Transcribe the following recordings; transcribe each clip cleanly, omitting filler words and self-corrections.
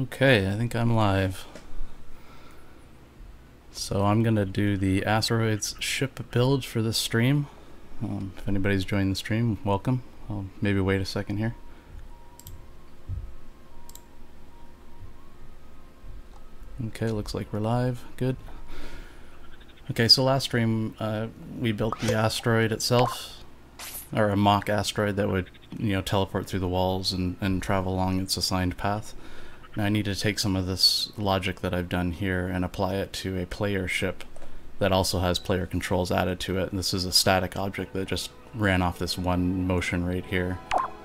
Okay, I think I'm live. So I'm gonna do the Asteroids ship build for this stream. If anybody's joined the stream, welcome. I'll maybe wait a second here. Okay, looks like we're live. Good. Okay, so last stream we built the asteroid itself, or a mock asteroid that would, teleport through the walls and travel along its assigned path. Now I need to take some of this logic that I've done here and apply it to a player ship that also has player controls added to it. And this is a static object that just ran off this one motion right here.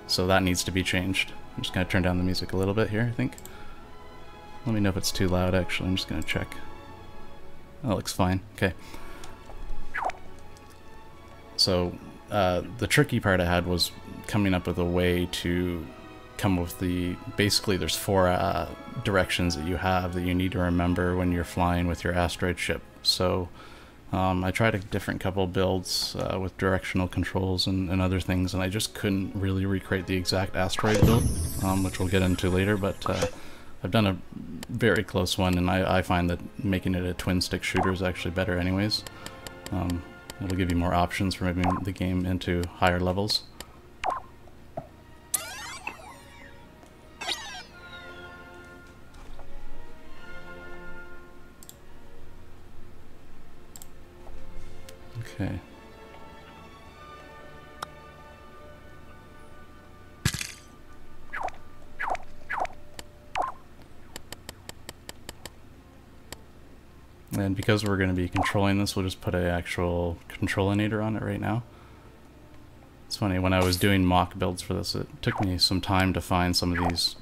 So that needs to be changed. I'm just going to turn down the music a little bit here, I think. Let me know if it's too loud, actually. I'm just going to check. That looks fine. Okay. So the tricky part I had was coming up with a way to come with basically there's four directions that you need to remember when you're flying with your asteroid ship. So I tried a different couple builds with directional controls and other things, and I just couldn't really recreate the exact asteroid build, which we'll get into later, but I've done a very close one, and I find that making it a twin stick shooter is actually better anyways. It'll give you more options for moving the game into higher levels. Okay. And because we're going to be controlling this, we'll just put an actual controlinator on it right now. It's funny, when I was doing mock builds for this, it took me some time to find some of these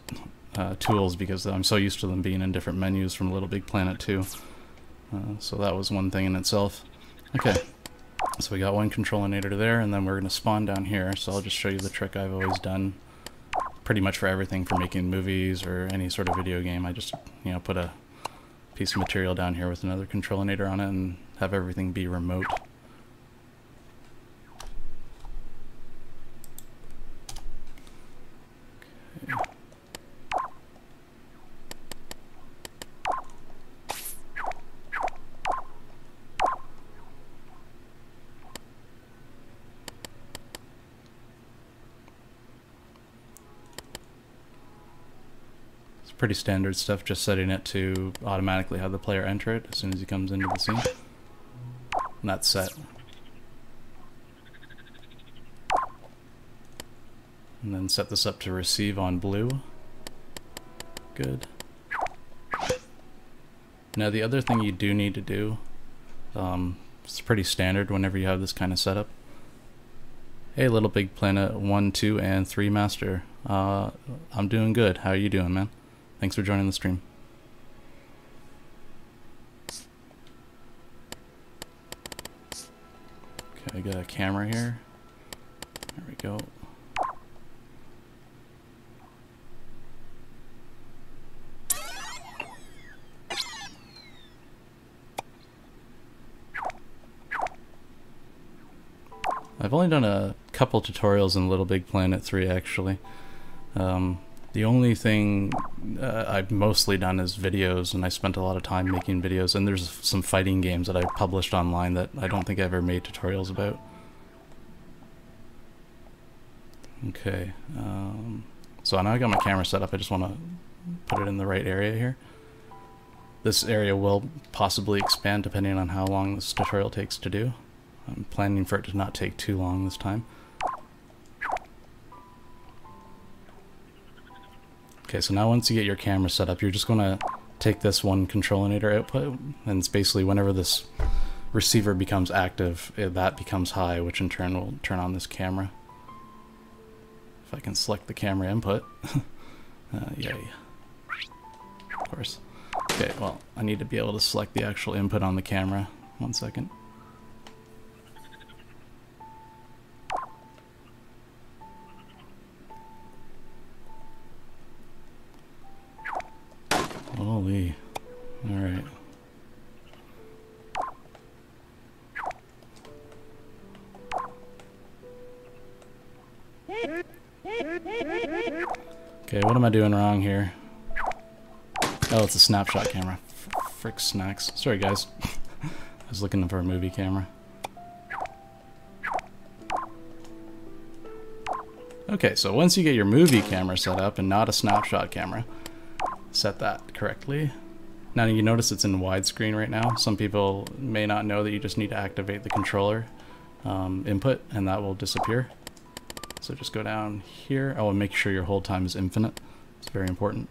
tools because I'm so used to them being in different menus from Little Big Planet 2. So that was one thing in itself. Okay. So we got one controlinator there, and then we're going to spawn down here. So I'll just show you the trick I've always done pretty much for everything, for making movies or any sort of video game. I just, put a piece of material down here with another controlinator on it and have everything be remote. Okay. Pretty standard stuff, just setting it to automatically have the player enter it as soon as he comes into the scene. And that's set. And then set this up to receive on blue. Good. Now the other thing you do need to do, it's pretty standard whenever you have this kind of setup. Hey, Little Big Planet 1, 2, and 3 Master. I'm doing good. How are you doing, man? Thanks for joining the stream. Okay, I got a camera here. There we go. I've only done a couple tutorials in Little Big Planet 3 actually. The only thing I've mostly done is videos, and I spent a lot of time making videos, and there's some fighting games that I published online that I don't think I ever made tutorials about. Okay, so now I got my camera set up. I just want to put it in the right area here. This area will possibly expand depending on how long this tutorial takes to do. I'm planning for it to not take too long this time. Okay, so now once you get your camera set up, you're just going to take this one controlinator output, and it's basically whenever this receiver becomes active, that becomes high, which in turn will turn on this camera. If I can select the camera input. Yay. Of course. Okay, well, I need to be able to select the actual input on the camera. 1 second. Holy. Alright. Okay, what am I doing wrong here? Oh, it's a snapshot camera. Frick snacks. Sorry, guys. I was looking for a movie camera. Okay, so once you get your movie camera set up and not a snapshot camera, set that correctly. Now you notice it's in widescreen right now. Some people may not know that you just need to activate the controller input and that will disappear. So just go down here. Oh, and make sure your hold time is infinite. It's very important.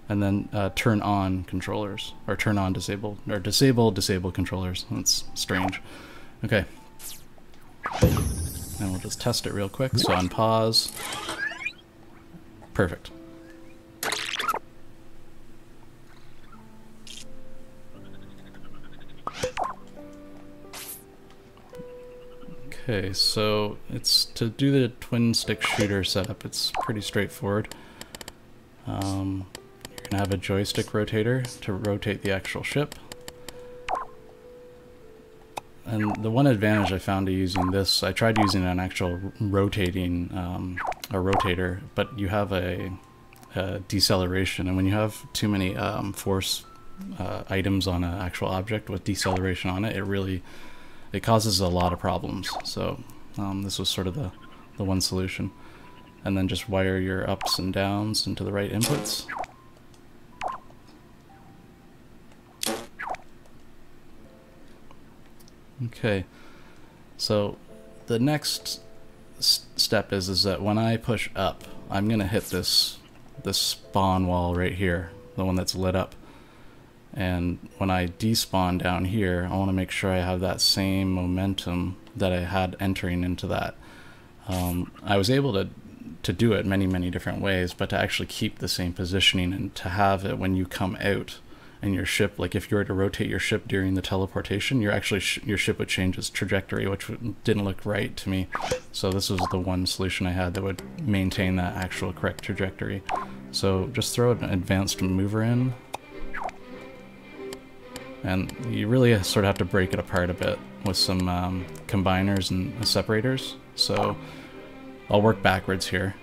And then turn on controllers, or turn on disable, or disable controllers. That's strange. Okay. And we'll just test it real quick. So on pause. Perfect. Okay, so it's to do the twin stick shooter setup. It's pretty straightforward. You're gonna have a joystick rotator to rotate the actual ship. And the one advantage I found to using this, I tried using an actual rotating a rotator, but you have a deceleration, and when you have too many force items on an actual object with deceleration on it, it causes a lot of problems. So this was sort of the one solution. And then just wire your ups and downs into the right inputs. Okay, so the next step is that when I push up, I'm gonna hit this spawn wall right here, the one that's lit up. And when I despawn down here, I want to make sure I have that same momentum that I had entering into that. I was able to do it many different ways, but to actually keep the same positioning and to have it when you come out and your ship, like if you were to rotate your ship during the teleportation, your ship would change its trajectory, which didn't look right to me. So this was the one solution I had that would maintain that actual correct trajectory. So just throw an advanced mover in. And you really sort of have to break it apart a bit with some combiners and separators. So I'll work backwards here.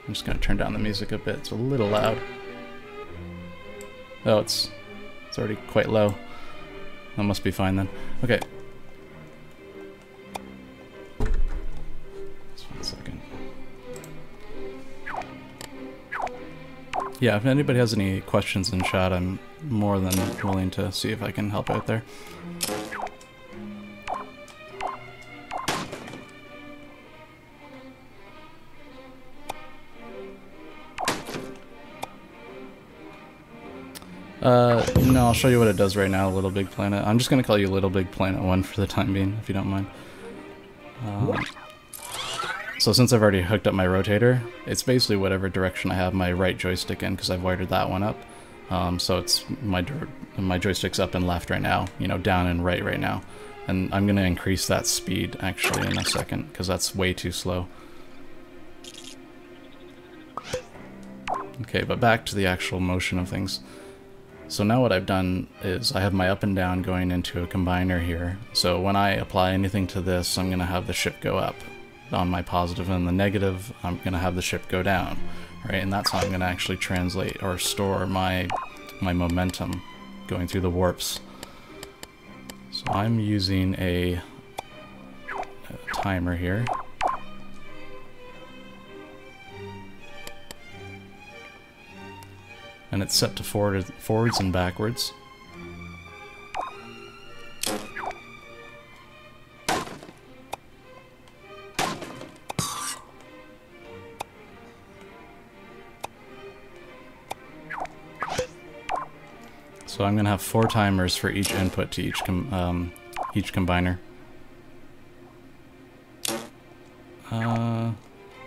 I'm just going to turn down the music a bit. It's a little loud. Oh, it's already quite low. That must be fine then. Okay. Just 1 second. Yeah, if anybody has any questions in chat, I'm more than willing to see if I can help out there. No, I'll show you what it does right now, Little Big Planet. I'm just going to call you Little Big Planet 1 for the time being, if you don't mind. So since I've already hooked up my rotator, it's basically whatever direction I have my right joystick in, because I've wired that one up. So it's my joystick's up and left right now, you know, down and right now. And I'm going to increase that speed actually in a second, because that's way too slow. Okay, but back to the actual motion of things. So now what I've done is I have my up and down going into a combiner here. So when I apply anything to this, I'm going to have the ship go up on my positive, and the negative, I'm going to have the ship go down, right? And that's how I'm going to actually translate or store my momentum going through the warps. So I'm using a timer here. And it's set to forwards and backwards. So I'm going to have 4 timers for each input to each combiner.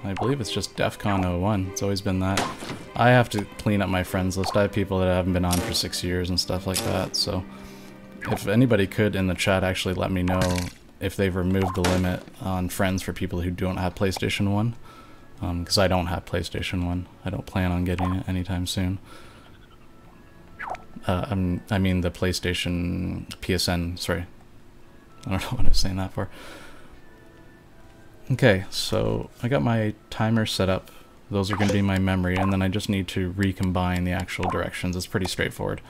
I believe it's just DEFCON 01. It's always been that. I have to clean up my friends list. I have people that haven't been on for 6 years and stuff like that. So if anybody could in the chat actually let me know if they've removed the limit on friends for people who don't have PlayStation 1. Because I don't have PlayStation 1. I don't plan on getting it anytime soon. I mean the PlayStation PSN, sorry. I don't know what I was saying that for. Okay, so I got my timer set up Those are going to be my memory, and then I just need to recombine the actual directions. It's pretty straightforward.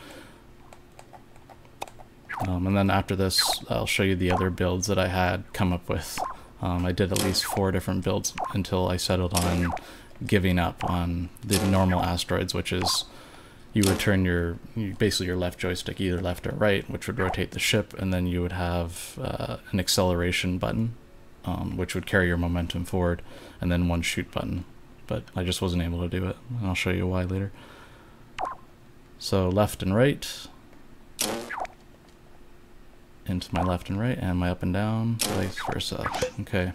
And then after this, I'll show you the other builds that I had come up with. I did at least 4 different builds until I settled on giving up on the normal asteroids, which is you would turn basically your left joystick either left or right, which would rotate the ship, and then you would have an acceleration button, which would carry your momentum forward, and then one shoot button. But I just wasn't able to do it, and I'll show you why later. So left and right, into my left and right, and my up and down, vice versa. Okay.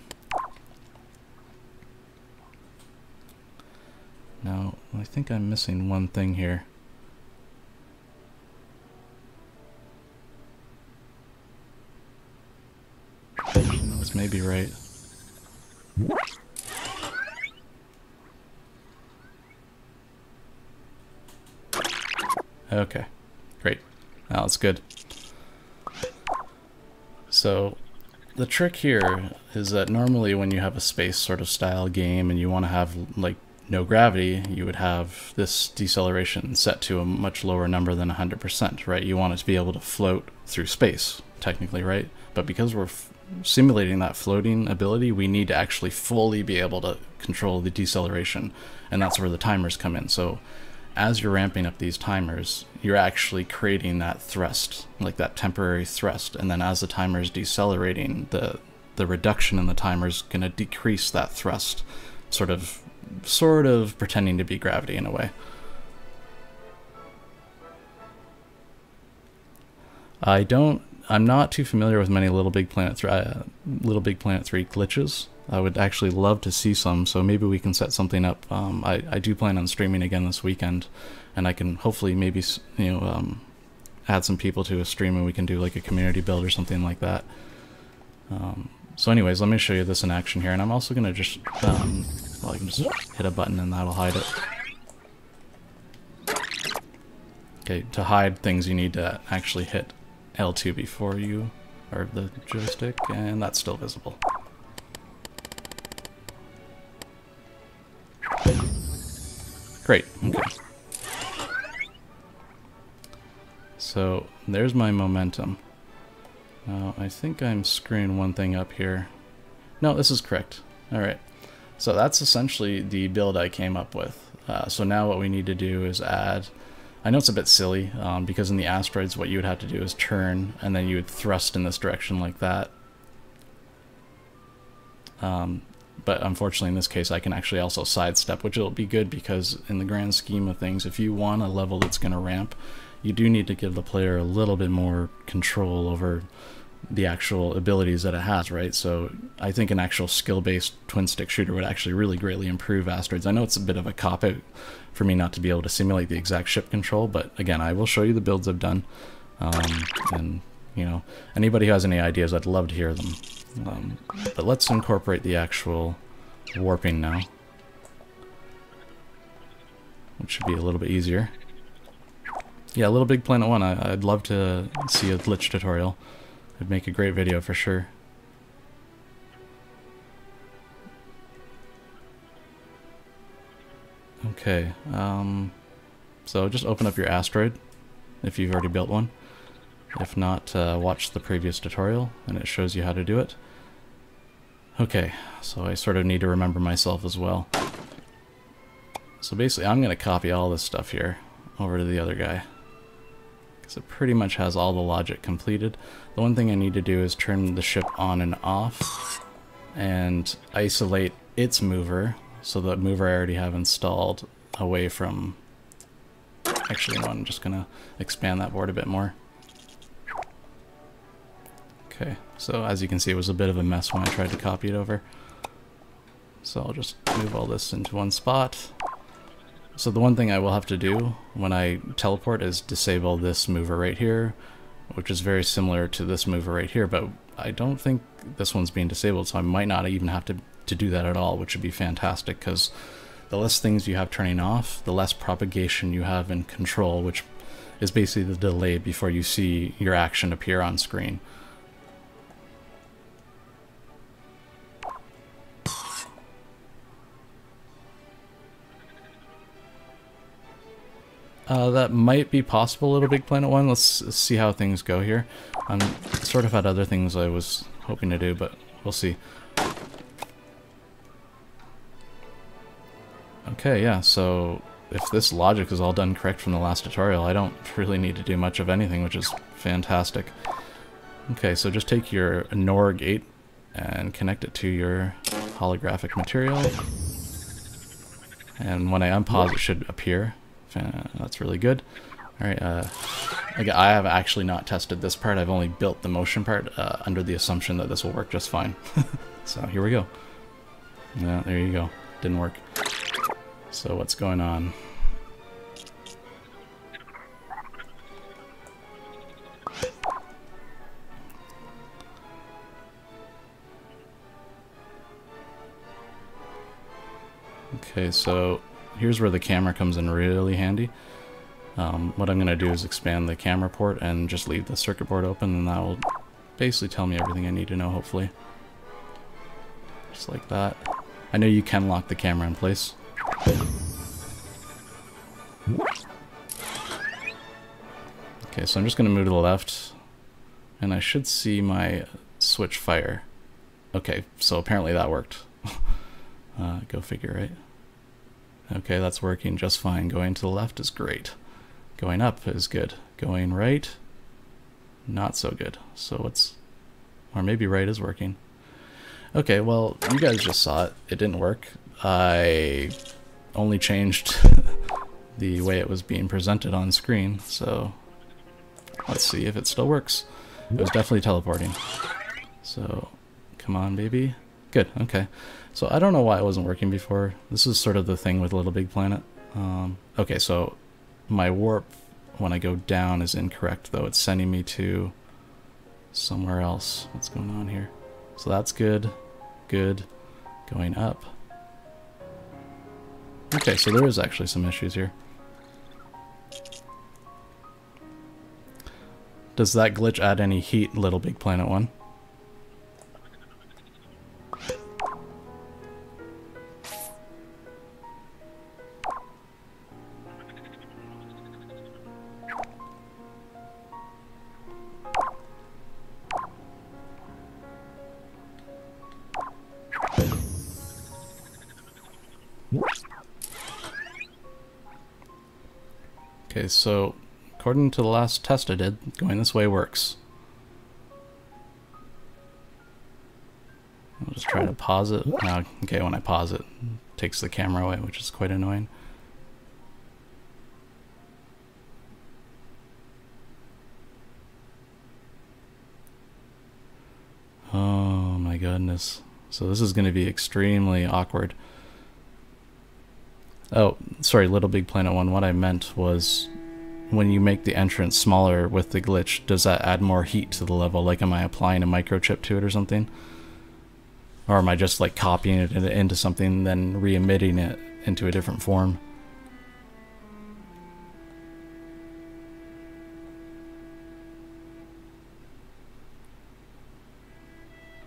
Now, I think I'm missing one thing here. This may be right. Okay, great. Now it's good. So the trick here is that normally when you have a space sort of style game and you want to have like no gravity, you would have this deceleration set to a much lower number than 100%, right? You want it to be able to float through space, technically, right? But because we're simulating that floating ability, we need to actually fully be able to control the deceleration, and that's where the timers come in. So as you're ramping up these timers, you're actually creating that thrust, like that temporary thrust, and then as the timer is decelerating, the reduction in the timer is going to decrease that thrust, sort of pretending to be gravity in a way. I'm not too familiar with many Little Big Planet 3 glitches. I would actually love to see some, so maybe we can set something up. I do plan on streaming again this weekend, and I can hopefully maybe add some people to a stream and we can do like a community build or something like that. So anyways, let me show you this in action here, and I'm also going to just, well, I can just hit a button and that'll hide it. Okay, to hide things you need to actually hit L2 before you, or the joystick, and that's still visible. Great, okay. So there's my momentum. Now I think I'm screwing one thing up here. No, this is correct. Alright, so that's essentially the build I came up with. So now what we need to do is add, I know it's a bit silly, because in the asteroids what you would have to do is turn, and then you would thrust in this direction like that. But unfortunately in this case I can actually also sidestep, which will be good because in the grand scheme of things, if you want a level that's going to ramp, you do need to give the player a little bit more control over the actual abilities that it has, right? So I think an actual skill-based twin-stick shooter would actually really greatly improve Asteroids. I know it's a bit of a cop-out for me not to be able to simulate the exact ship control, but again, I will show you the builds I've done. And, you know, anybody who has any ideas, I'd love to hear them. But let's incorporate the actual warping now, which should be a little bit easier. Yeah, Little Big Planet 1, I'd love to see a glitch tutorial. It'd make a great video for sure. Okay, so just open up your asteroid if you've already built one. If not, watch the previous tutorial and it shows you how to do it. Okay, so I sort of need to remember myself as well. So basically I'm going to copy all this stuff here over to the other guy, because it pretty much has all the logic completed. The one thing I need to do is turn the ship on and off and isolate its mover, so the mover I already have installed away from... Actually, no, I'm just going to expand that board a bit more. Okay, so as you can see, it was a bit of a mess when I tried to copy it over. So I'll just move all this into one spot. So the one thing I will have to do when I teleport is disable this mover right here, which is very similar to this mover right here, but I don't think this one's being disabled, so I might not even have to do that at all, which would be fantastic, because the less things you have turning off, the less propagation you have in control, which is basically the delay before you see your action appear on screen. That might be possible, Little Big Planet 1. Let's see how things go here. I'm sort of had other things I was hoping to do, but we'll see. Okay, yeah, so if this logic is all done correct from the last tutorial, I don't really need to do much of anything, which is fantastic. Okay, so just take your NOR gate and connect it to your holographic material. And when I unpause, it should appear. That's really good. Alright, I have actually not tested this part. I've only built the motion part under the assumption that this will work just fine. So here we go. Yeah, there you go. Didn't work. So what's going on? Okay, so here's where the camera comes in really handy. What I'm going to do is expand the camera port and just leave the circuit board open, and that will basically tell me everything I need to know, hopefully. Just like that. I know you can lock the camera in place. Okay, so I'm just going to move to the left, and I should see my switch fire. Okay, so apparently that worked. Go figure, right? Okay, that's working just fine. Going to the left is great. Going up is good. Going right, not so good. So what's... or maybe right is working. Okay, well, you guys just saw it. It didn't work. I only changed the way it was being presented on screen, so let's see if it still works. It was definitely teleporting. So, come on, baby. Good, okay. So I don't know why it wasn't working before. This is sort of the thing with Little Big Planet. Okay, so my warp when I go down is incorrect, though. It's sending me to somewhere else. What's going on here? So that's good. Good. Going up. Okay, so there is actually some issues here. Does that glitch add any heat, Little Big Planet 1? Okay, so according to the last test I did, going this way works. I'll just try to pause it. Okay, when I pause it, it takes the camera away, which is quite annoying. Oh my goodness. So this is going to be extremely awkward. Oh, sorry, Little Big Planet 1. What I meant was when you make the entrance smaller with the glitch, does that add more heat to the level? Like, am I applying a microchip to it or something? Or am I just like copying it into something, then re-emitting it into a different form?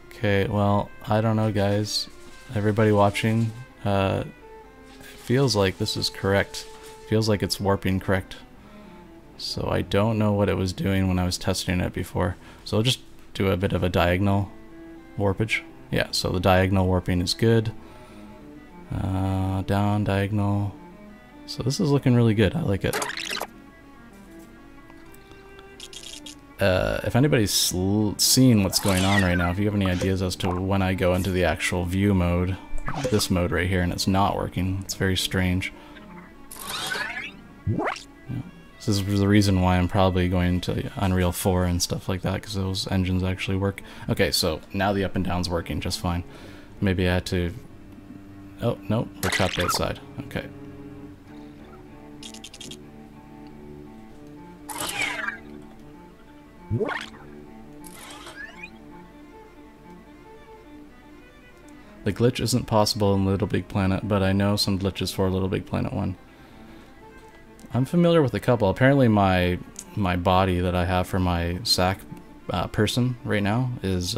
Okay, well, I don't know, guys. Everybody watching, feels like this is correct. Feels like it's warping correct. So I don't know what it was doing when I was testing it before. So I'll just do a bit of a diagonal warpage. Yeah, so the diagonal warping is good. Down, diagonal. So this is looking really good. I like it. If anybody's seen what's going on right now, if you have any ideas as to when I go into the actual view mode, this mode right here, and it's not working. It's very strange. Yeah. This is the reason why I'm probably going to Unreal 4 and stuff like that, because those engines actually work. Okay, so now the up and down's working just fine. Maybe I had to... oh, no, we're trapped outside. Okay. The glitch isn't possible in Little Big Planet, but I know some glitches for Little Big Planet 1. I'm familiar with a couple. Apparently my body that I have for my SAC person right now is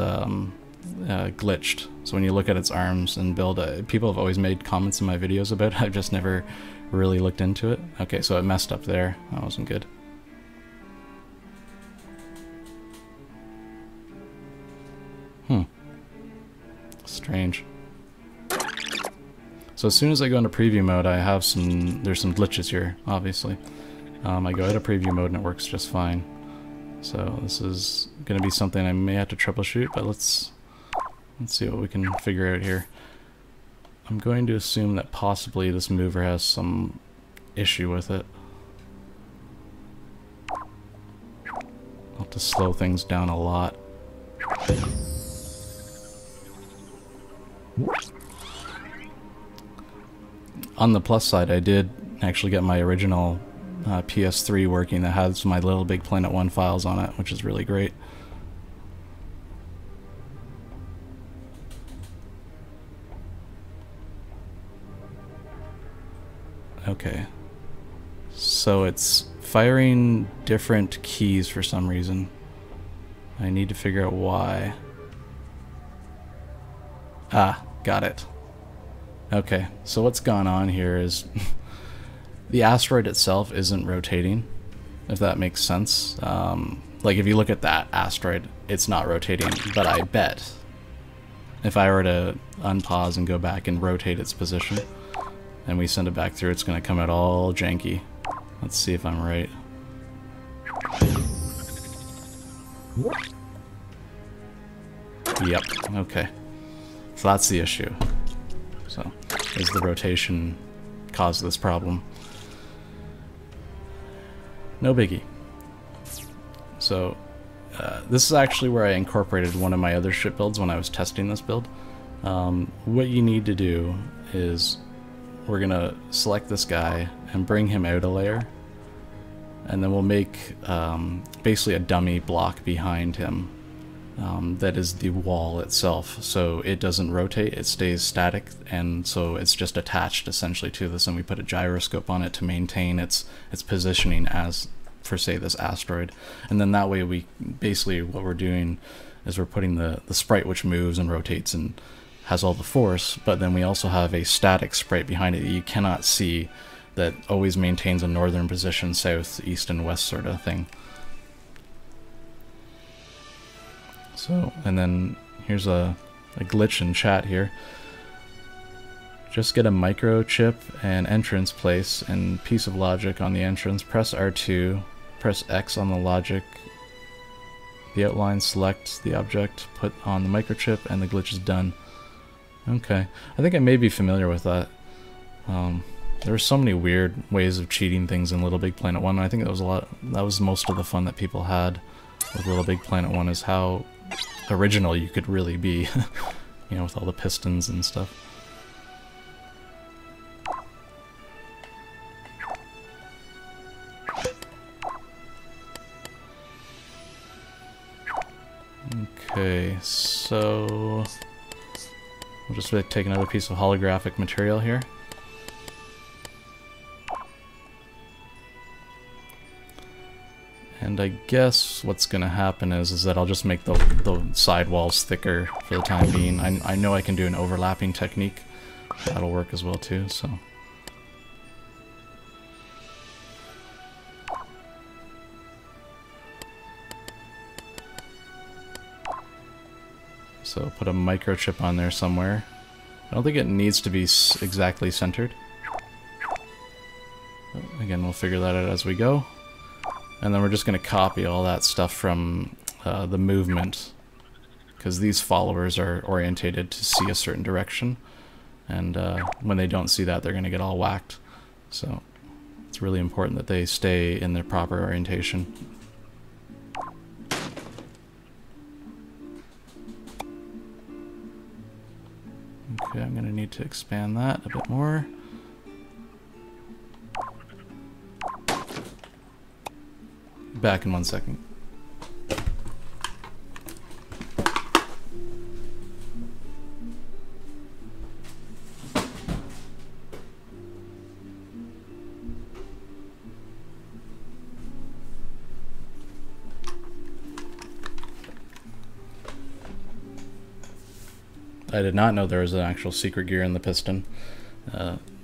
glitched. So when you look at its arms and build, people have always made comments in my videos about it. I've just never really looked into it. Okay, so it messed up there. That wasn't good. Strange. So as soon as I go into preview mode, I have there's some glitches here, obviously. I go out of preview mode and it works just fine. So this is going to be something I may have to troubleshoot, but let's see what we can figure out here. I'm going to assume that possibly this mover has some issue with it. I'll have to slow things down a lot. On the plus side, I did actually get my original PS3 working that has my Little Big Planet 1 files on it, which is really great. Okay, so it's firing different keys for some reason. I need to figure out why. Ah, got it. Okay, so what's gone on here is the asteroid itself isn't rotating, if that makes sense. Like if you look at that asteroid, it's not rotating, but I bet if I were to unpause and go back and rotate its position, and we send it back through, it's going to come out all janky. Let's see if I'm right. Yep, okay. So that's the issue. So, is the rotation caused this problem? No biggie. So, this is actually where I incorporated one of my other ship builds when I was testing this build. What you need to do is we're gonna select this guy and bring him out a layer, and then we'll make basically a dummy block behind him that is the wall itself, so it doesn't rotate, it stays static, and so it's just attached essentially to this, and we put a gyroscope on it to maintain its positioning as, for say, this asteroid. And then that way we basically, what we're doing is we're putting the sprite which moves and rotates and has all the force, but then we also have a static sprite behind it that you cannot see, that always maintains a northern position, south, east, and west sort of thing. So, and then here's a glitch in chat here. Just get a microchip and entrance place and piece of logic on the entrance. Press R2, press X on the logic, the outline, select the object, put on the microchip, and the glitch is done. Okay, I think I may be familiar with that. There were so many weird ways of cheating things in Little Big Planet 1. I think that was most of the fun that people had with Little Big Planet 1, is how original you could really be, you know, with all the pistons and stuff. Okay, so we'll just take another piece of holographic material here. And I guess what's going to happen is that I'll just make the side walls thicker for the time being. I know I can do an overlapping technique. That'll work as well too, so. So put a microchip on there somewhere. I don't think it needs to be exactly centered. But again, we'll figure that out as we go. And then we're just going to copy all that stuff from the movement, because these followers are orientated to see a certain direction, and when they don't see that, they're going to get all whacked. So it's really important that they stay in their proper orientation. Okay, I'm going to need to expand that a bit more. Back in 1 second. I did not know there was an actual secret gear in the piston.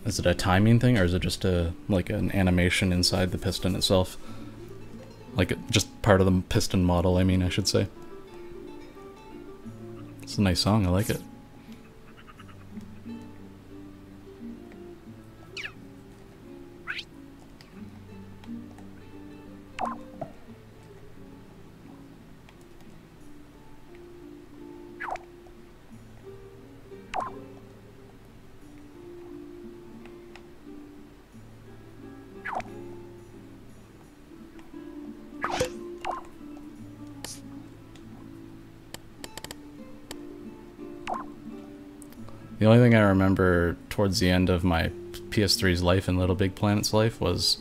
Is it a timing thing, or is it just like an animation inside the piston itself? Like just part of the piston model, I mean, I should say. It's a nice song, I like it. The only thing I remember towards the end of my PS3's life and Little Big Planet's life was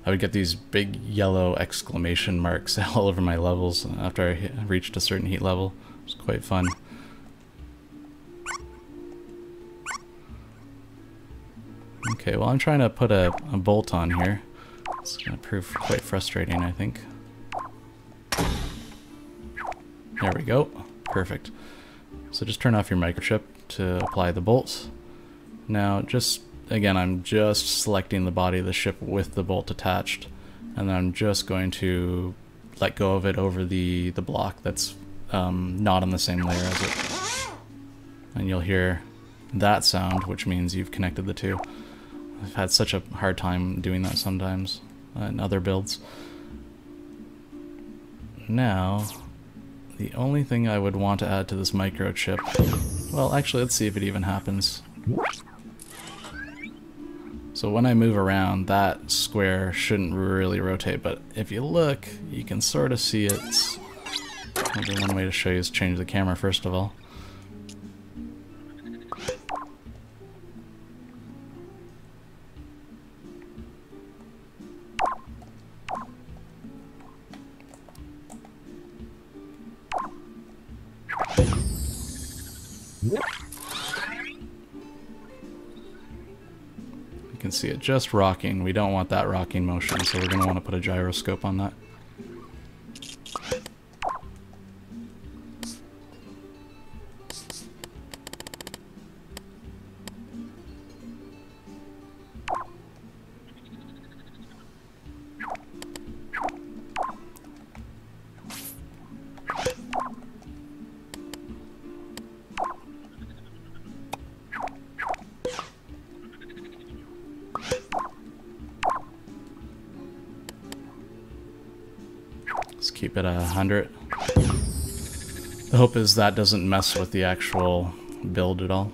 I would get these big yellow exclamation marks all over my levels after I reached a certain heat level. It was quite fun. Okay, well I'm trying to put a bolt on here. It's going to prove quite frustrating, I think. There we go. Perfect. So just turn off your microchip to apply the bolts. Now just, again, I'm just selecting the body of the ship with the bolt attached, and then I'm just going to let go of it over the block that's not on the same layer as it. And you'll hear that sound, which means you've connected the two. I've had such a hard time doing that sometimes in other builds. Now, the only thing I would want to add to this microchip, well, actually, let's see if it even happens. So when I move around, that square shouldn't really rotate, but if you look, you can sort of see it. Maybe one way to show you is change the camera first of all. You can see it just rocking. We don't want that rocking motion, so we're going to want to put a gyroscope on that. Let's keep it 100. The hope is that doesn't mess with the actual build at all.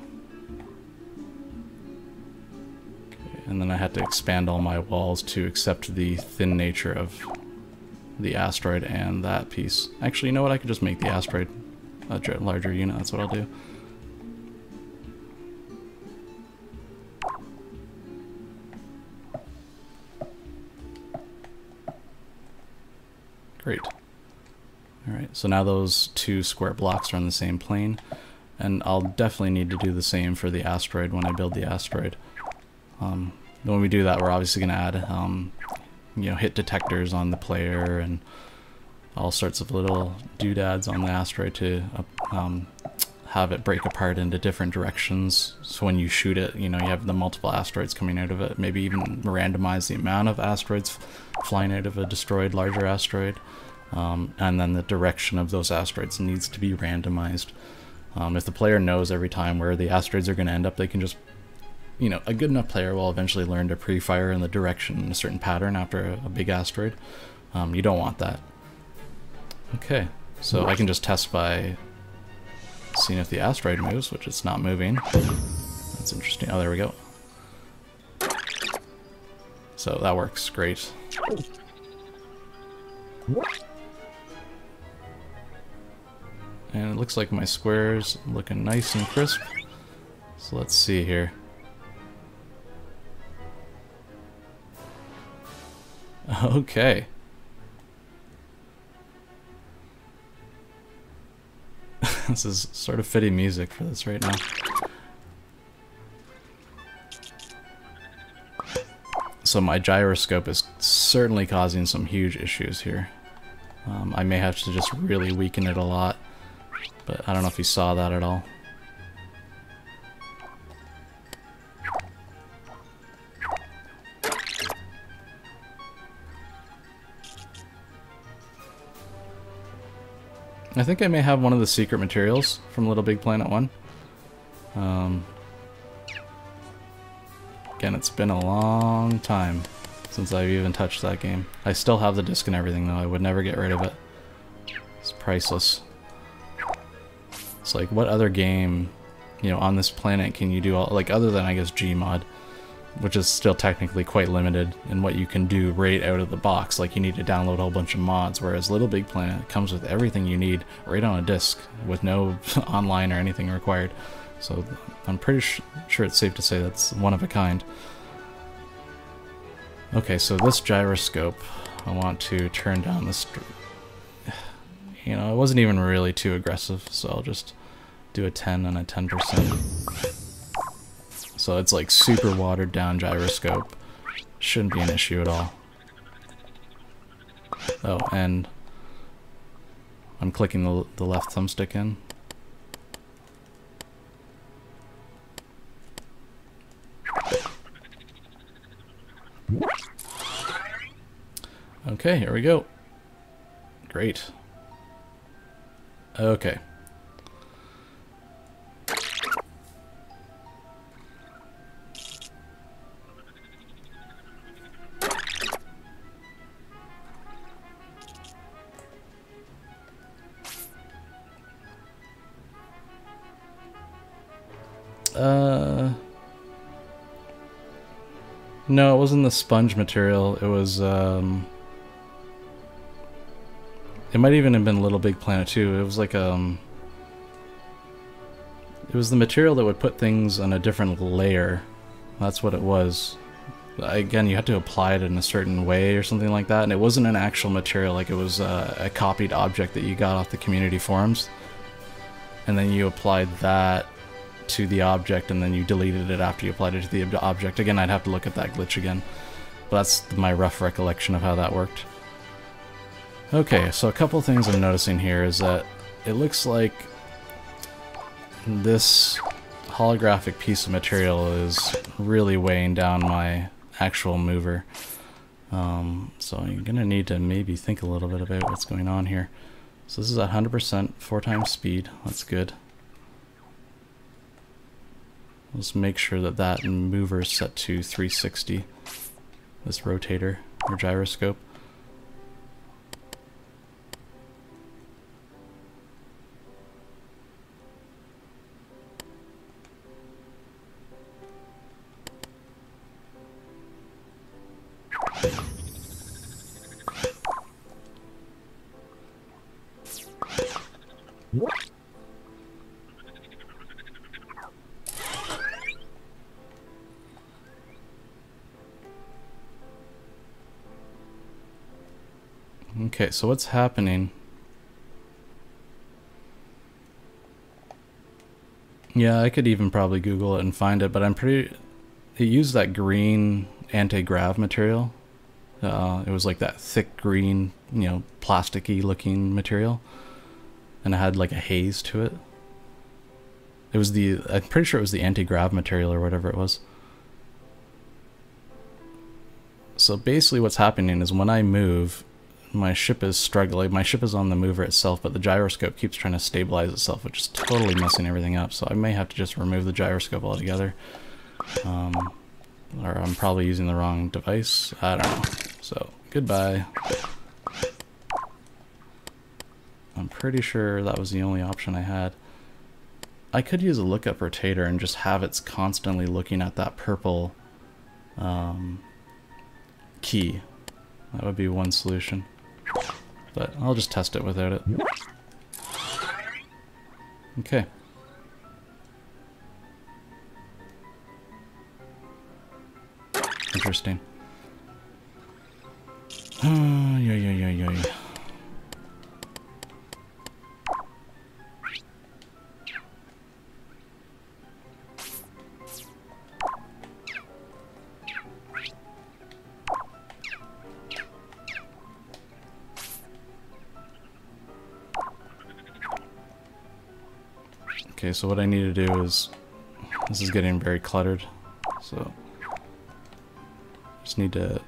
Okay, and then I had to expand all my walls to accept the thin nature of the asteroid and that piece. Actually, you know what? I could just make the asteroid a larger unit. That's what I'll do. Great. Alright, so now those two square blocks are on the same plane, and I'll definitely need to do the same for the asteroid when I build the asteroid. When we do that, we're obviously going to add you know, hit detectors on the player and all sorts of little doodads on the asteroid to have it break apart into different directions. So when you shoot it, you know, you have the multiple asteroids coming out of it. Maybe even randomize the amount of asteroids flying out of a destroyed larger asteroid. And then the direction of those asteroids needs to be randomized. If the player knows every time where the asteroids are going to end up, they can just, you know, a good enough player will eventually learn to pre-fire in the direction in a certain pattern after a big asteroid. You don't want that. Okay, so I can just test by seeing if the asteroid moves, which it's not moving. That's interesting. Oh, there we go. So that works great. And it looks like my square's looking nice and crisp. So let's see here. Okay. This is sort of fitting music for this right now. So my gyroscope is certainly causing some huge issues here. I may have to just really weaken it a lot, but I don't know if you saw that at all. I think I may have one of the secret materials from Little Big Planet 1. Again, it's been a long time since I've even touched that game. I still have the disc and everything though, I would never get rid of it. It's priceless. It's like, what other game, you know, on this planet can you do all, like, other than, I guess, Gmod, which is still technically quite limited in what you can do right out of the box. Like, you need to download a whole bunch of mods, whereas Little Big Planet comes with everything you need right on a disc with no online or anything required. So I'm pretty sure it's safe to say that's one of a kind. Okay, so this gyroscope, I want to turn down this. You know, it wasn't even really too aggressive, so I'll just do a 10 and a 10%. So it's like super watered down gyroscope. Shouldn't be an issue at all. Oh, and I'm clicking the left thumbstick in. Okay, here we go. Great. Okay. No, it wasn't the sponge material. It was, it might even have been Little Big Planet 2. It was like, it was the material that would put things on a different layer. That's what it was. Again, you had to apply it in a certain way or something like that, and it wasn't an actual material, like it was a copied object that you got off the community forums. And then you applied that to the object, and then you deleted it after you applied it to the object. Again, I'd have to look at that glitch again. But that's my rough recollection of how that worked. Okay, so a couple things I'm noticing here is that it looks like this holographic piece of material is really weighing down my actual mover. So you're gonna need to maybe think a little bit about what's going on here. So this is at 100%, 4 times speed. That's good. Let's make sure that that mover is set to 360. This rotator or gyroscope. Okay, so what's happening? Yeah, I could even probably Google it and find it, but I'm pretty... It used that green anti-grav material. It was like that thick green, you know, plasticky looking material. And it had like a haze to it. It was the... I'm pretty sure it was the anti-grav material or whatever it was. So basically what's happening is when I move... My ship is struggling. My ship is on the mover itself, but the gyroscope keeps trying to stabilize itself, which is totally messing everything up. So I may have to just remove the gyroscope altogether. Or I'm probably using the wrong device. I don't know. So, goodbye. I'm pretty sure that was the only option I had. I could use a lookup rotator and just have it constantly looking at that purple key. That would be one solution. But I'll just test it without it. Okay. Interesting. Yeah. Okay, so what I need to do is, this is getting very cluttered, so just need to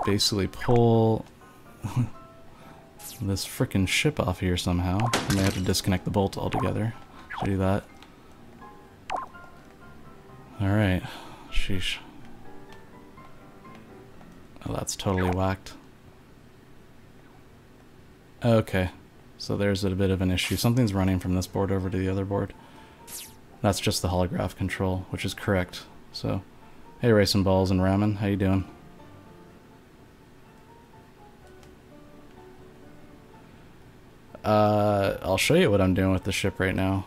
basically pull this frickin' ship off here somehow. I may have to disconnect the bolt altogether to do that. Alright. Sheesh. Oh, that's totally whacked. Okay. So there's a bit of an issue. Something's running from this board over to the other board. That's just the holograph control, which is correct. So, hey Racing Balls and Ramen, how you doing? I'll show you what I'm doing with the ship right now.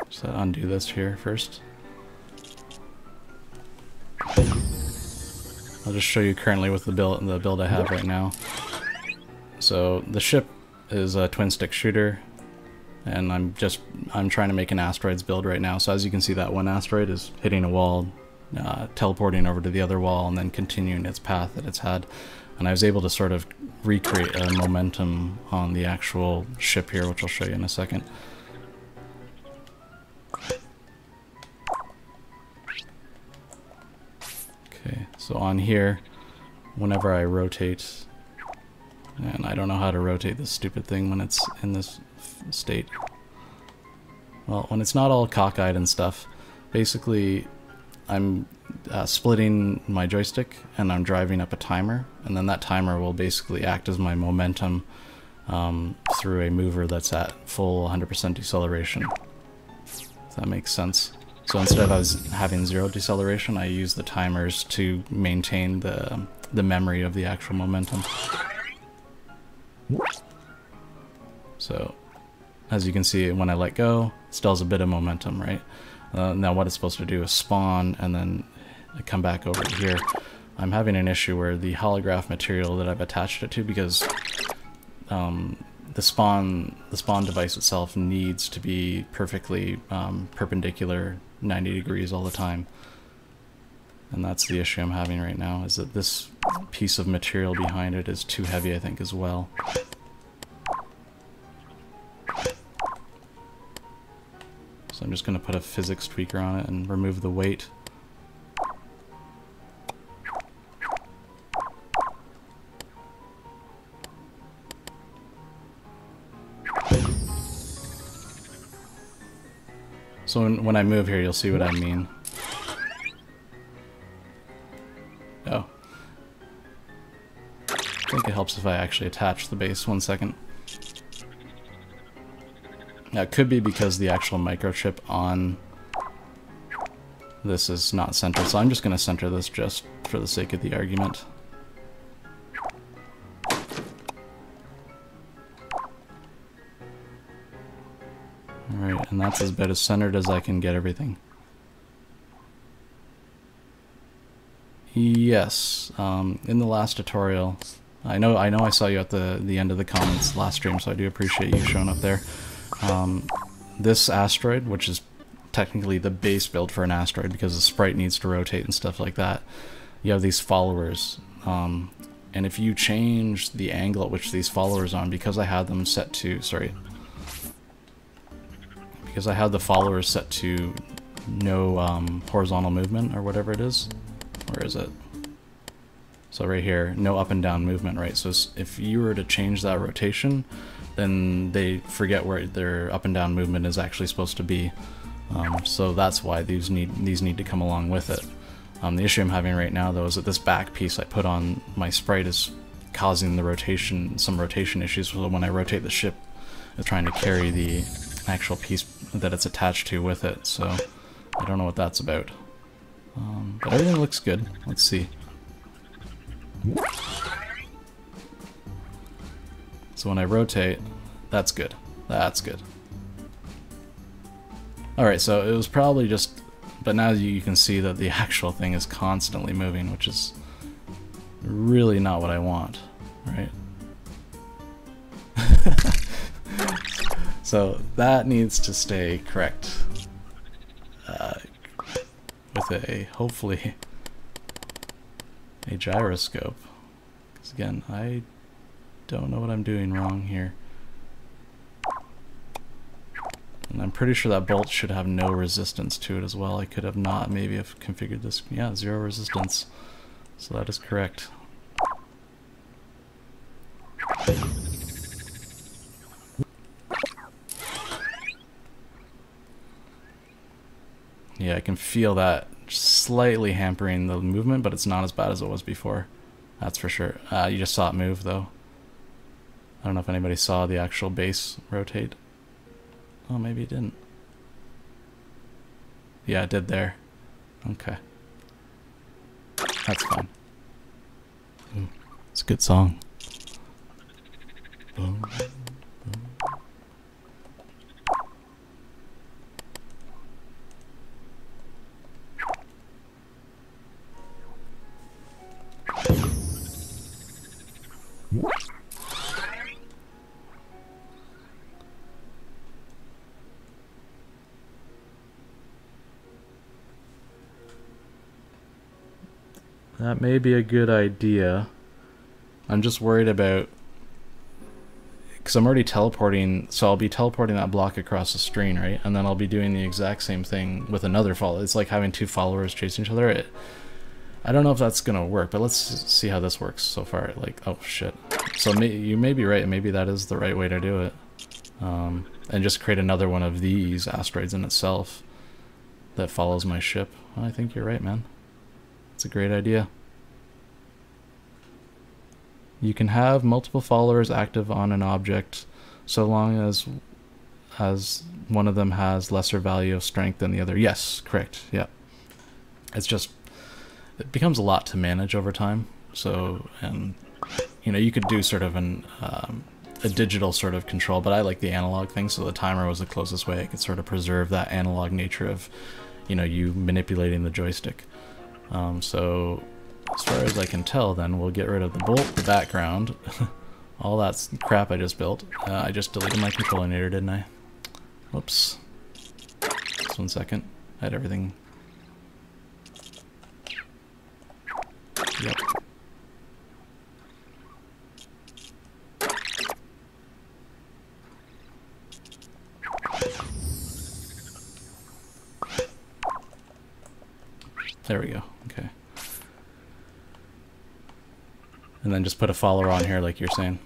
So undo this here first. I'll just show you currently with the build I have right now. So the ship is a twin stick shooter, and I'm trying to make an asteroids build right now. So as you can see, that one asteroid is hitting a wall, teleporting over to the other wall, and then continuing its path that it's had. And I was able to sort of recreate a momentum on the actual ship here, which I'll show you in a second. Okay, so on here, whenever I rotate, and I don't know how to rotate this stupid thing when it's in this state. Well, when it's not all cockeyed and stuff, basically I'm splitting my joystick and I'm driving up a timer, and then that timer will basically act as my momentum through a mover that's at full 100% deceleration. If that makes sense. So instead of us having 0 deceleration, I use the timers to maintain the memory of the actual momentum. So, as you can see, when I let go, it still has a bit of momentum, right? Now what it's supposed to do is spawn and then come back over to here. I'm having an issue where the holograph material that I've attached it to, because the spawn device itself needs to be perfectly perpendicular 90 degrees all the time. And that's the issue I'm having right now, is that this piece of material behind it is too heavy, I think, as well. So I'm just going to put a physics tweaker on it and remove the weight. So when I move here, you'll see what I mean. Oh. I think it helps if I actually attach the base. 1 second. Now, it could be because the actual microchip on this is not centered, so I'm just going to center this just for the sake of the argument. Alright, and that's about as centered as I can get everything. Yes, in the last tutorial, I know I saw you at the end of the comments last stream, so I do appreciate you showing up there. This asteroid, which is technically the base build for an asteroid because the sprite needs to rotate and stuff like that, you have these followers. And if you change the angle at which these followers are on, because I had them set to, because I had the followers set to no horizontal movement or whatever it is. Where is it? So right here, no up and down movement, right? So if you were to change that rotation, then they forget where their up and down movement is actually supposed to be. So that's why these need to come along with it. The issue I'm having right now, though, is that this back piece I put on my sprite is causing the some rotation issues. So when I rotate the ship, it's trying to carry the actual piece that it's attached to with it. So I don't know what that's about. But everything looks good. Let's see. So when I rotate, that's good. That's good. Alright, so it was probably just... But now you can see that the actual thing is constantly moving, which is really not what I want, right? So that needs to stay correct. With hopefully, a gyroscope. Because again, I don't know what I'm doing wrong here. And I'm pretty sure that bolt should have no resistance to it as well. I could have not maybe have configured this. Yeah, 0 resistance. So that is correct. Yeah, I can feel that slightly hampering the movement, but it's not as bad as it was before. That's for sure. You just saw it move, though. I don't know if anybody saw the actual base rotate. Oh, maybe it didn't. Yeah, it did there. Okay. That's fine. It's a good song. Boom, boom. That may be a good idea. I'm just worried about, because I'm already teleporting, so I'll be teleporting that block across the screen, right? And then I'll be doing the exact same thing with another follower. It's like having two followers chasing each other. I don't know if that's gonna work, but let's see how this works so far. Like, oh shit. So you may be right, maybe that is the right way to do it. And just create another one of these asteroids in itself that follows my ship. Well, I think you're right, man. It's a great idea. You can have multiple followers active on an object so long as one of them has lesser value of strength than the other. Yes, correct. Yeah. It's just, it becomes a lot to manage over time. So, and you know, you could do sort of a digital sort of control, but I like the analog thing, so the timer was the closest way I could sort of preserve that analog nature of, you know, you manipulating the joystick. So as far as I can tell, then we'll get rid of the bolt, the background, all that crap I just built. I just deleted my controlinator, didn't I? Whoops. Just 1 second. I had everything. Yep. There we go. Okay. And then just put a follower on here like you're saying.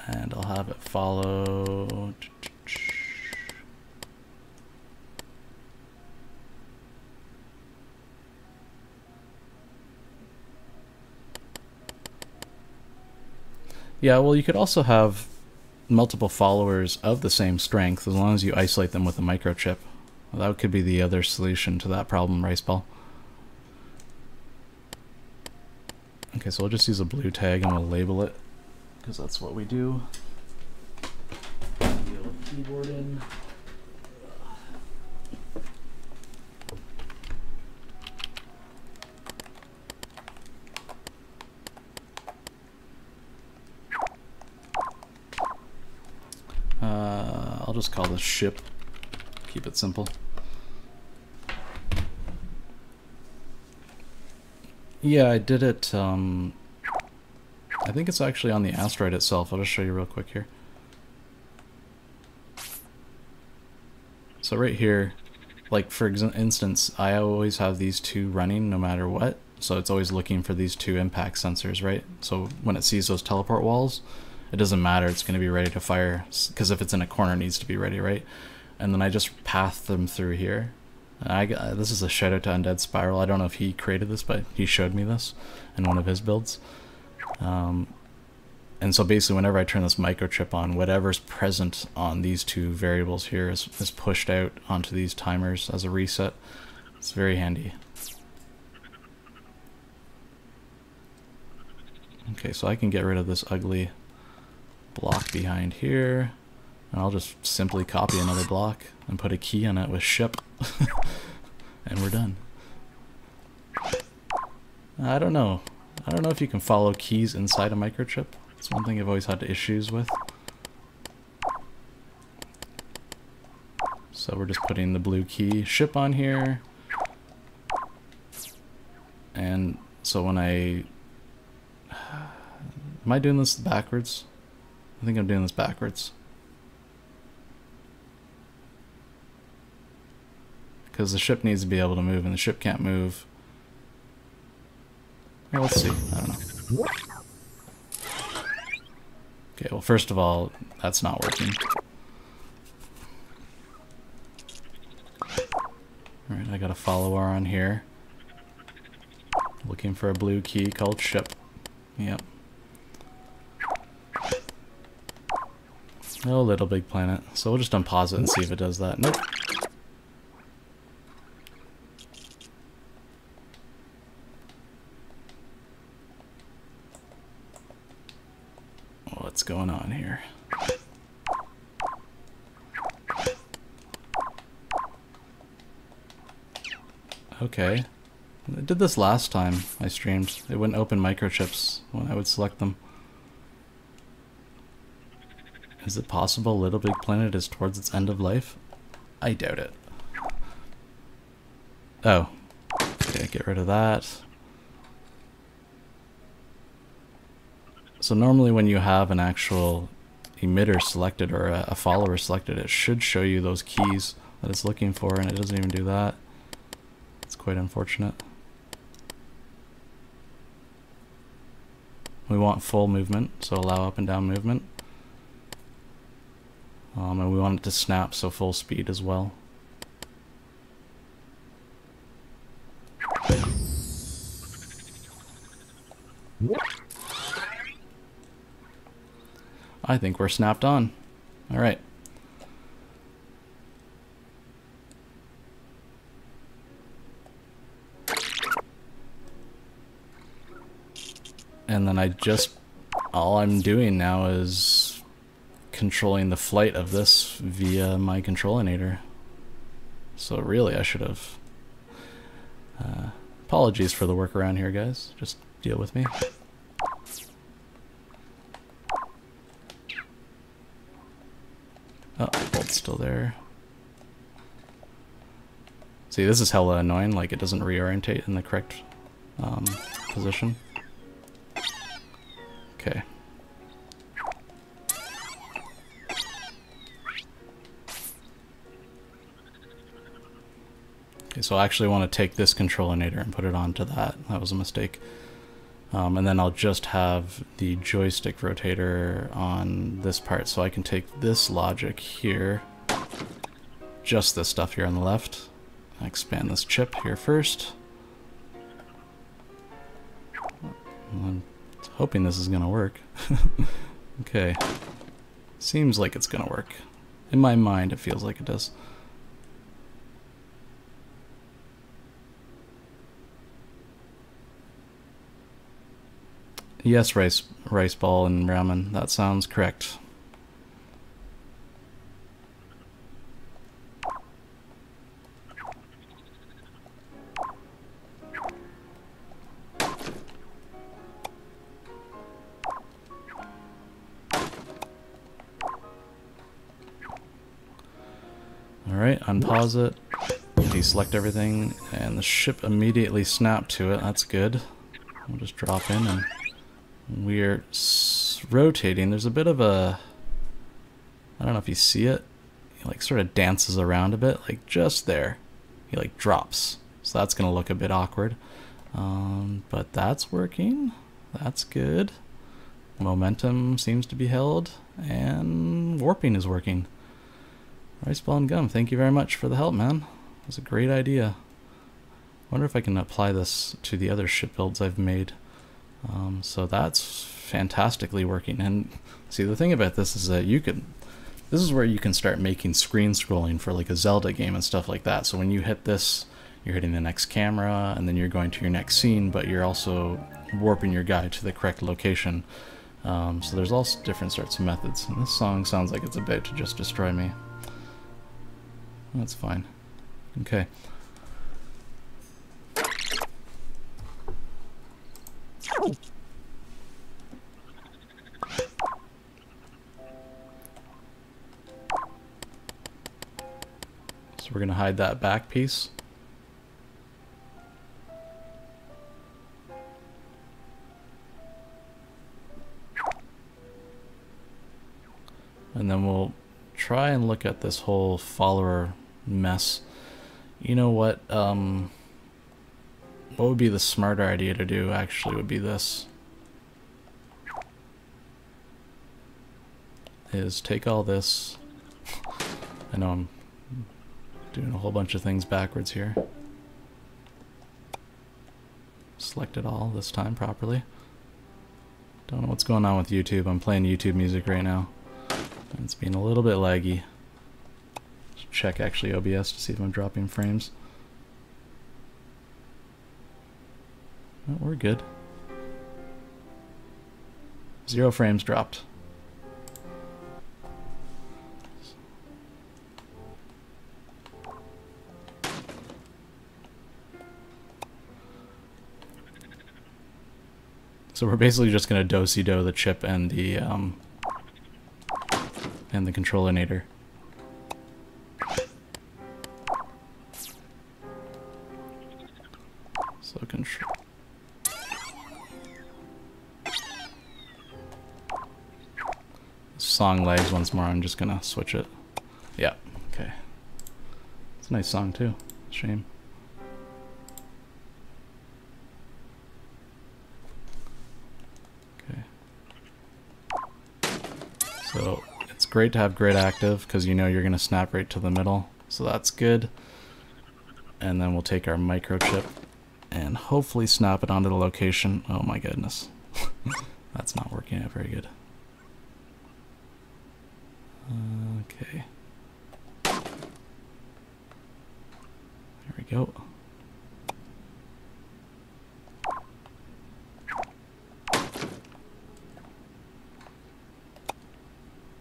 And I'll have it follow. Yeah, well, you could also have multiple followers of the same strength as long as you isolate them with a microchip. Well, that could be the other solution to that problem, Riceball. Okay, so we'll just use a blue tag and we'll label it, because that's what we do. Keyboard in. I'll just call this ship. Keep it simple. Yeah, I did it. I think it's actually on the asteroid itself. I'll just show you real quick here. So right here, like for instance, I always have these two running no matter what. So it's always looking for these two impact sensors, right? So when it sees those teleport walls, it doesn't matter, it's going to be ready to fire, because if it's in a corner, it needs to be ready, right? And then I just path them through here. This is a shout out to Undead Spiral. I don't know if he created this, but he showed me this in one of his builds. And so basically whenever I turn this microchip on, whatever's present on these two variables here is pushed out onto these timers as a reset. It's very handy. Okay, so I can get rid of this ugly block behind here, and I'll just simply copy another block and put a key on it with ship, and we're done. I don't know if you can follow keys inside a microchip. It's one thing I've always had issues with. So we're just putting the blue key ship on here, and so when Am I doing this backwards? I think I'm doing this backwards. Because the ship needs to be able to move, and the ship can't move. Well, let's see. I don't know. Okay, well, first of all, that's not working. Alright, I got a follower on here. Looking for a blue key called ship. Yep. Oh, Little Big Planet. So we'll just unpause it and see if it does that. Nope. What's going on here? Okay. I did this last time I streamed. It wouldn't open microchips when I would select them. Is it possible Little Big Planet is towards its end of life? I doubt it. Oh. Okay, get rid of that. So normally when you have an actual emitter selected or a follower selected, it should show you those keys that it's looking for, and it doesn't even do that. It's quite unfortunate. We want full movement, so allow up and down movement. And we want it to snap, so full speed as well. I think we're snapped on. All right. And then all I'm doing now is controlling the flight of this via my controlinator. So really I should have... apologies for the workaround here, guys. Just deal with me. Oh, bolt's still there. See, this is hella annoying, like it doesn't reorientate in the correct position. Okay. Okay, so I actually want to take this controlinator and put it onto that. That was a mistake. And then I'll just have the joystick rotator on this part, so I can take this logic here, just this stuff here on the left, expand this chip here first. I'm hoping this is gonna work. Okay, seems like it's gonna work. In my mind, it feels like it does. Yes, rice ball and ramen. That sounds correct. Alright, unpause it, deselect everything, and the ship immediately snapped to it. That's good. We'll just drop in and we're rotating. There's a bit of a, I don't know if you see it, he like sort of dances around a bit, like just there. He like drops. So that's gonna look a bit awkward. But that's working. That's good. Momentum seems to be held, and warping is working. Rice ball and gum, thank you very much for the help, man. It was a great idea. I wonder if I can apply this to the other ship builds I've made. So that's fantastically working. And see, the thing about this is that this is where you can start making screen scrolling for like a Zelda game and stuff like that. So when you hit this, you're hitting the next camera, and then you're going to your next scene, but you're also warping your guy to the correct location. So there's all different sorts of methods. And this song sounds like it's about to just destroy me. That's fine. Okay. So we're going to hide that back piece. and then we'll try and look at this whole follower mess. You know what would be the smarter idea to do actually would be this. Is take all this. I know I'm doing a whole bunch of things backwards here. Select it all this time properly. Don't know what's going on with YouTube. I'm playing YouTube music right now. And it's being a little bit laggy. Check actually OBS to see if I'm dropping frames. Oh, we're good. 0 frames dropped. So we're basically just gonna do-si-do the chip and the controllinator. So control. Song lags once more. I'm just gonna switch it. Yeah. Okay. It's a nice song too. Shame. So it's great to have grid active because you know you're going to snap right to the middle. So that's good. And then we'll take our microchip and hopefully snap it onto the location. Oh my goodness. That's not working out very good. Okay. There we go.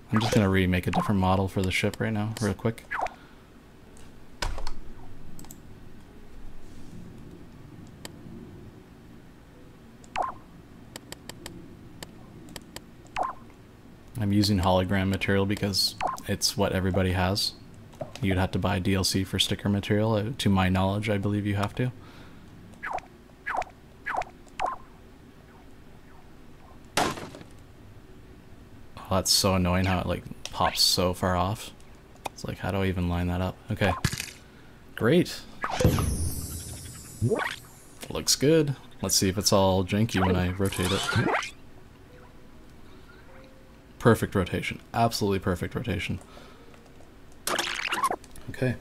I'm just gonna remake a different model for the ship right now, real quick. I'm using hologram material because it's what everybody has. You'd have to buy DLC for sticker material. To my knowledge, I believe you have to. Oh, that's so annoying how it like pops so far off. It's like, how do I even line that up? Okay. Great. Looks good. Let's see if it's all janky when I rotate it. Perfect rotation. Absolutely perfect rotation. Okay.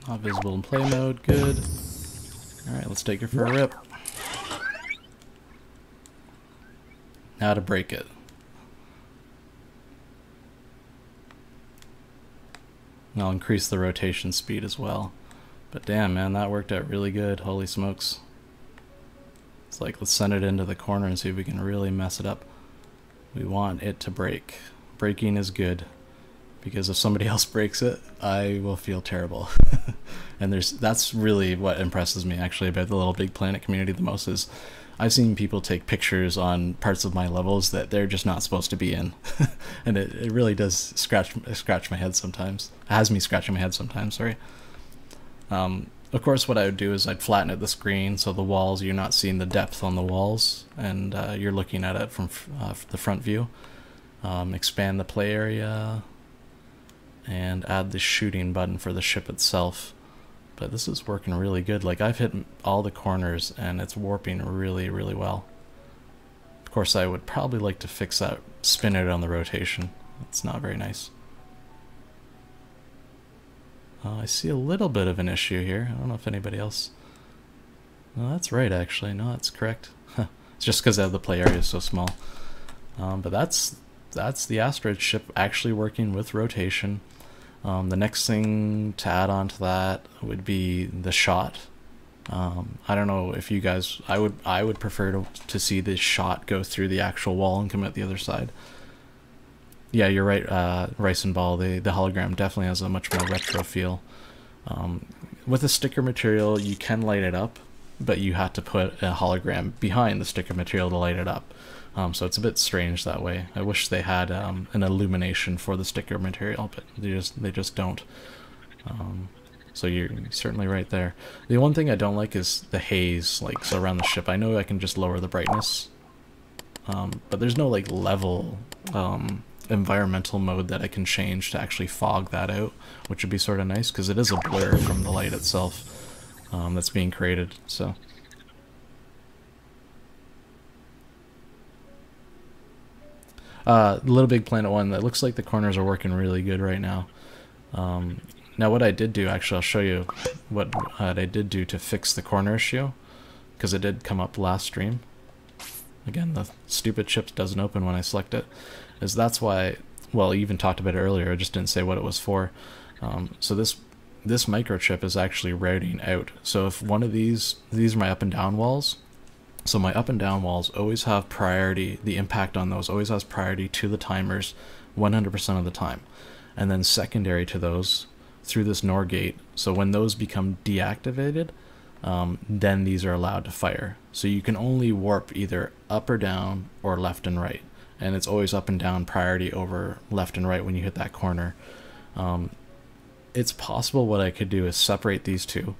Not visible in play mode. Good. Alright, let's take it for a rip. Now to break it. And I'll increase the rotation speed as well. But damn, man, that worked out really good. Holy smokes. It's like, let's send it into the corner and see if we can really mess it up. We want it to break. Breaking is good. Because if somebody else breaks it, I will feel terrible. And that's really what impresses me actually about the Little Big Planet community the most is I've seen people take pictures on parts of my levels that they're just not supposed to be in. And it really does scratch my head sometimes. It has me scratching my head sometimes, sorry. Of course what I would do is I'd flatten out the screen so the walls, you're not seeing the depth on the walls, and you're looking at it from the front view. Expand the play area, and add the shooting button for the ship itself. But this is working really good. Like, I've hit all the corners and it's warping really, really well. Of course, I would probably like to fix that spin out on the rotation. It's not very nice. I see a little bit of an issue here. I don't know if anybody else... No, that's right, actually. No, that's correct. It's just because the play area is so small. But that's the Asteroids ship actually working with rotation. The next thing to add on to that would be the shot. I don't know if you guys... I would prefer to see this shot go through the actual wall and come out the other side. Yeah, you're right, Rice and Ball. The hologram definitely has a much more retro feel. With the sticker material, you can light it up, but you have to put a hologram behind the sticker material to light it up. So it's a bit strange that way. I wish they had an illumination for the sticker material, but they just don't. So you're certainly right there. The one thing I don't like is the haze, like, so around the ship. I know I can just lower the brightness, but there's no like level environmental mode that I can change to actually fog that out, which would be sort of nice because it is a blur from the light itself that's being created. So Little Big Planet 1, that looks like the corners are working really good right now. Now what I did do, actually I'll show you what I did do to fix the corner issue, because it did come up last stream. Again, the stupid chip doesn't open when I select it. That's why, well, I even talked about it earlier, I just didn't say what it was for. So this microchip is actually routing out. So if one of these are my up and down walls, so my up and down walls always have priority, the impact on those always has priority to the timers 100% of the time. And then secondary to those, through this NOR gate, so when those become deactivated, then these are allowed to fire. So you can only warp either up or down or left and right. And it's always up and down priority over left and right when you hit that corner. It's possible what I could do is separate these two,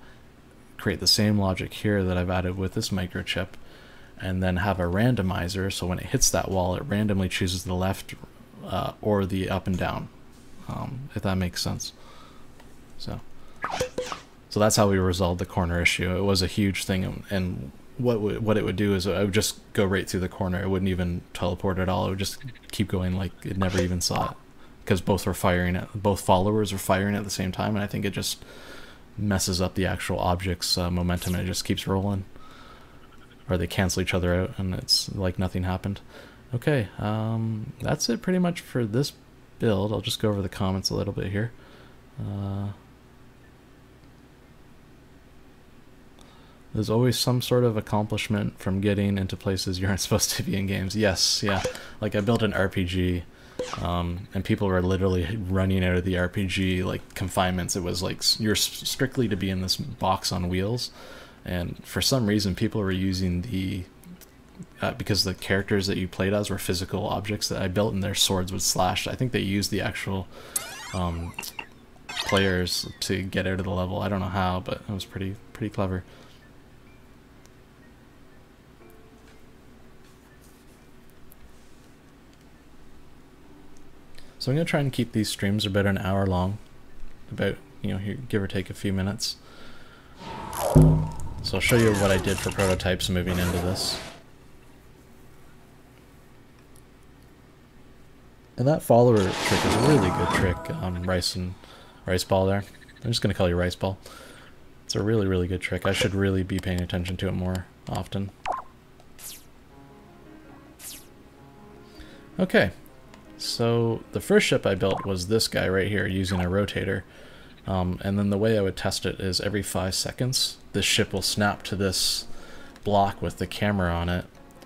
create the same logic here that I've added with this microchip, and then have a randomizer, so when it hits that wall it randomly chooses the left or the up and down, if that makes sense. So that's how we resolved the corner issue. It was a huge thing, and what it would do is I would just go right through the corner. It wouldn't even teleport at all. It would just keep going like it never even saw it, because both followers were firing at the same time, and I think it just messes up the actual object's momentum, and it just keeps rolling, or they cancel each other out and it's like nothing happened. Okay, that's it pretty much for this build. I'll just go over the comments a little bit here. There's always some sort of accomplishment from getting into places you aren't supposed to be in games. Yes, yeah. Like I built an RPG, and people were literally running out of the RPG like confinements. It was like you're strictly to be in this box on wheels, and for some reason people were using the because the characters that you played as were physical objects that I built and their swords would slash. I think they used the actual players to get out of the level. I don't know how, but it was pretty clever. So I'm going to try and keep these streams about an hour long, about, give or take a few minutes. So I'll show you what I did for prototypes moving into this. And that follower trick is a really good trick, Rice Ball there. I'm just going to call you Rice Ball. It's a really good trick. I should really be paying attention to it more often. Okay. So the first ship I built was this guy right here using a rotator, and then the way I would test it is every 5 seconds this ship will snap to this block with the camera on it,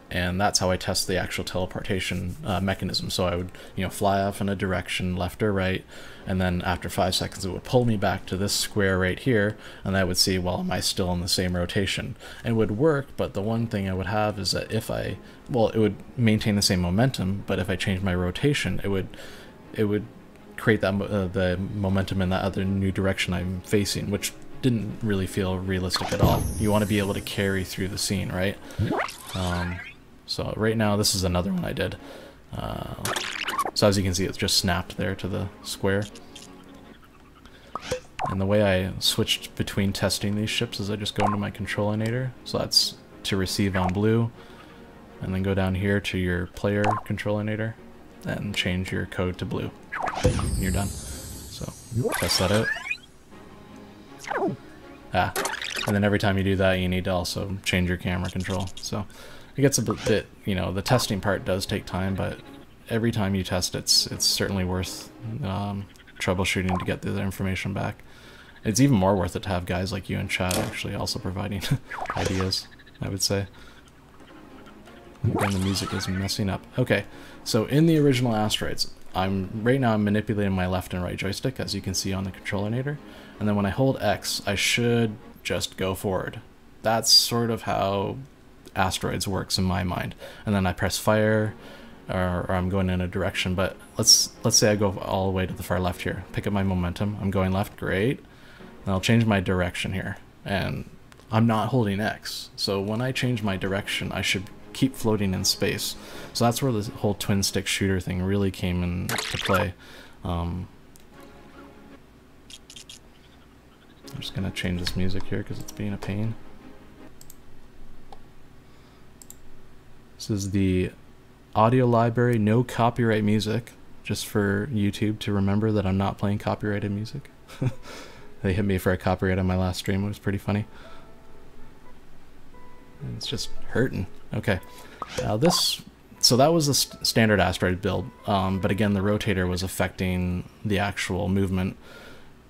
and that's how I test the actual teleportation mechanism. So I would fly off in a direction, left or right, and then after 5 seconds it would pull me back to this square right here, and I would see, well, am I still in the same rotation? It would work, but the one thing I would have is that if it would maintain the same momentum, but if I changed my rotation, it would create that the momentum in that other new direction I'm facing, which didn't really feel realistic at all. You want to be able to carry through the scene, right? So right now this is another one I did. So as you can see, it's just snapped there to the square. And the way I switched between testing these ships is I just go into my controlinator. So that's to receive on blue, and then go down here to your player controlinator and change your code to blue. And you're done. So test that out. And then every time you do that, you need to also change your camera control. So it gets a bit, the testing part does take time, but every time you test, it's certainly worth troubleshooting to get the information back. It's even more worth it to have guys like you in chat actually also providing ideas, I would say. Again, the music is messing up. Okay, so in the original Asteroids, right now I'm manipulating my left and right joystick, as you can see on the controlinator, and then when I hold X, I should just go forward. That's sort of how Asteroids works in my mind. And then I press fire, or I'm going in a direction, but let's say I go all the way to the far left here. Pick up my momentum. I'm going left, great. And I'll change my direction here, and I'm not holding X. So when I change my direction, I should keep floating in space. So that's where the whole twin stick shooter thing really came into play. I'm just gonna change this music here because it's being a pain. This is the audio library, no copyright music, just for YouTube to remember that I'm not playing copyrighted music. They hit me for a copyright on my last stream. It was pretty funny. And it's just hurting. Okay, so that was a standard asteroid build, but again, the rotator was affecting the actual movement.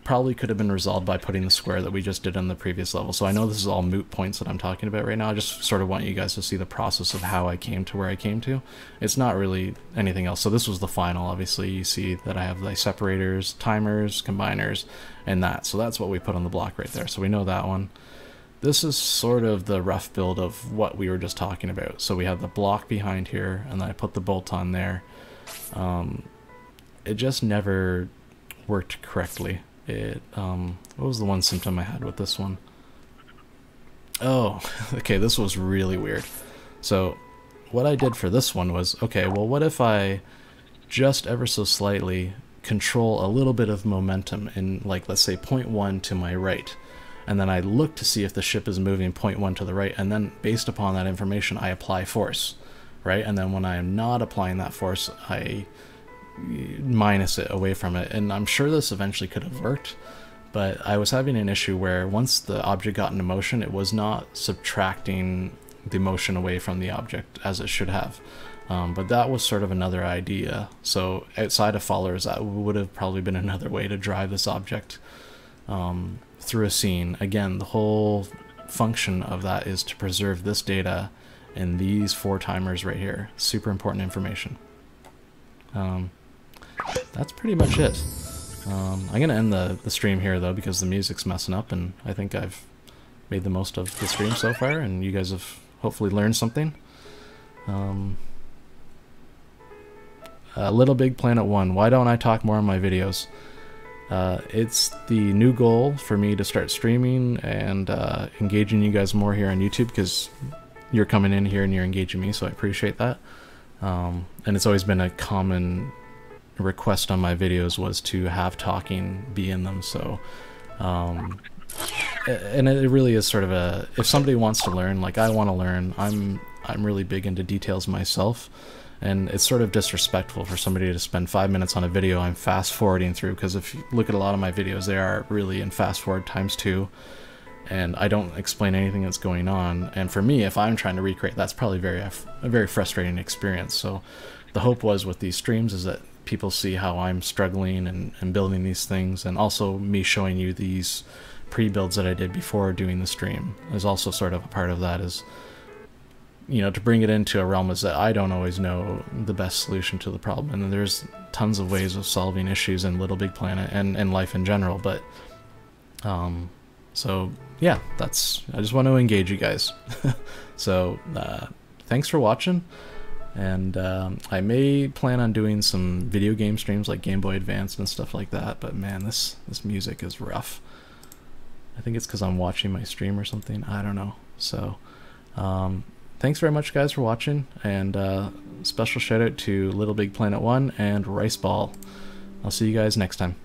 Probably could have been resolved by putting the square that we just did on the previous level. So I know this is all moot points that I'm talking about right now. I just sort of want you guys to see the process of how I came to where I came to. It's not really anything else. So this was the final. Obviously, you see that I have the separators, timers, combiners, and that. So that's what we put on the block right there. So we know that one. This is sort of the rough build of what we were just talking about. So we have the block behind here, and then I put the bolt on there. It just never worked correctly. What was the one symptom I had with this one? Oh, okay, this was really weird. So what I did for this one was, okay, well, what if I just ever so slightly control a little bit of momentum in, like, let's say 0.1 to my right, and then I look to see if the ship is moving 0.1 to the right, and then based upon that information I apply force, right? And then when I am not applying that force, I minus it away from it. And I'm sure this eventually could have worked, but I was having an issue where once the object got into motion, it was not subtracting the motion away from the object as it should have. But that was sort of another idea. So outside of followers, that would have probably been another way to drive this object through a scene. Again, the whole function of that is to preserve this data and these 4 timers right here. Super important information. That's pretty much it. I'm gonna end the stream here though, because the music's messing up, and I think I've made the most of the stream so far, and you guys have hopefully learned something. Little Big Planet 1, why don't I talk more on my videos? It's the new goal for me to start streaming and engaging you guys more here on YouTube, because you're coming in here and you're engaging me, so I appreciate that. And it's always been a common request on my videos was to have talking be in them. So and it really is sort of a, if somebody wants to learn, like I want to learn, I'm really big into details myself, and it's sort of disrespectful for somebody to spend 5 minutes on a video I'm fast forwarding through, because if you look at a lot of my videos, they are really in fast forward ×2, and I don't explain anything that's going on. And for me, if I'm trying to recreate, that's probably a very frustrating experience. So the hope was with these streams is that people see how I'm struggling and building these things, and also me showing you these pre-builds that I did before doing the stream is also sort of a part of that, is, you know, to bring it into a realm is that I don't always know the best solution to the problem, and there's tons of ways of solving issues in Little Big Planet and life in general. But so yeah, I just want to engage you guys. So thanks for watching. And I may plan on doing some video game streams like Game Boy Advance and stuff like that, but man, this music is rough. I think it's because I'm watching my stream or something, I don't know. So thanks very much guys for watching, and special shout out to Little Big Planet 1 and Rice Ball. I'll see you guys next time.